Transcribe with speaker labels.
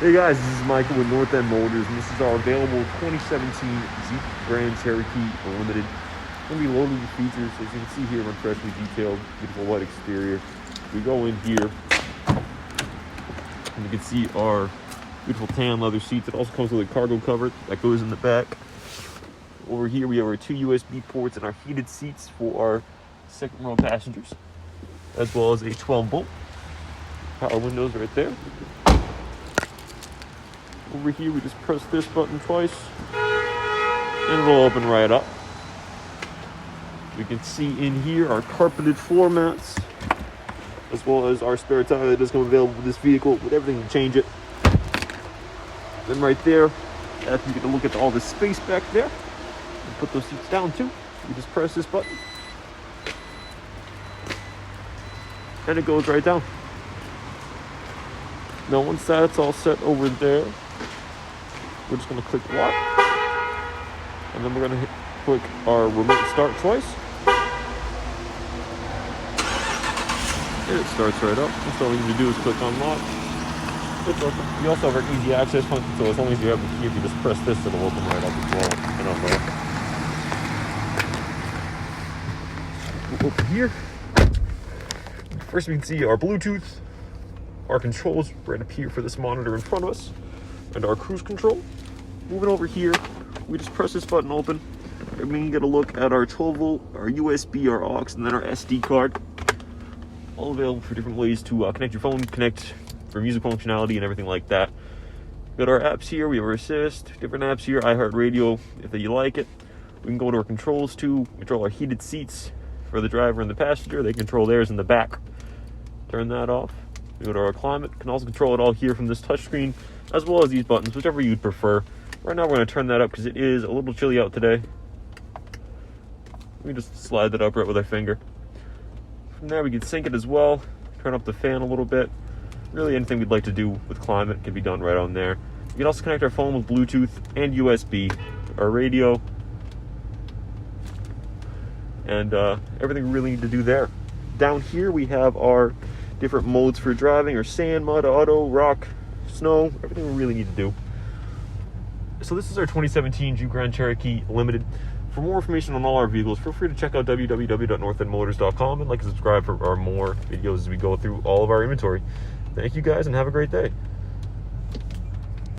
Speaker 1: Hey guys, this is Michael with North End Motors, and this is our available 2017 Jeep Grand Cherokee Limited. It's going to be loaded with features, as you can see here, freshly detailed, beautiful white exterior. We go in here, and you can see our beautiful tan leather seats. It also comes with a cargo cover that goes in the back. Over here we have our 2 USB ports and our heated seats for our second row passengers, as well as a 12-volt power windows right there. Over here, we just press this button twice, and it'll open right up. We can see in here our carpeted floor mats, as well as our spare tire that does come available with this vehicle, with everything to change it. Then right there, after you get a look at all the space back there, you put those seats down too. You just press this button, and it goes right down. Now once that's all set over there, we're just going to click lock, and then we're going to click our remote start twice, and it starts right up. That's all you need to do is click on lock. It's open. You also have our easy access function, so as long as you have the key, if you just press this, it'll open right up as well and unlock. Over here, first we can see our Bluetooth, our controls right up here for this monitor in front of us, and our cruise control. Moving over here, we just press this button open, and we can get a look at our 12-volt, our USB, our aux, and then our SD card. All available for different ways to connect your phone, connect for music functionality, and everything like that. We've got our apps here. We have our assist, different apps here, iHeartRadio, if you like it. We can go to our controls too, control our heated seats for the driver and the passenger. They control theirs in the back. Turn that off. We go to our climate. Can also control it all here from this touchscreen, as well as these buttons, whichever you'd prefer. Right now we're going to turn that up because it is a little chilly out today. We just slide that up right with our finger. From there we can sync it as well, turn up the fan a little bit. Really anything we'd like to do with climate can be done right on there. You can also connect our phone with Bluetooth and USB, our radio, and everything we really need to do there. Down here we have our different modes for driving, our sand, mud, auto, rock, snow, everything we really need to do. So this is our 2017 Jeep Grand Cherokee Limited. For more information on all our vehicles, feel free to check out www.northendmotors.com and like and subscribe for our more videos as we go through all of our inventory. Thank you guys and have a great day.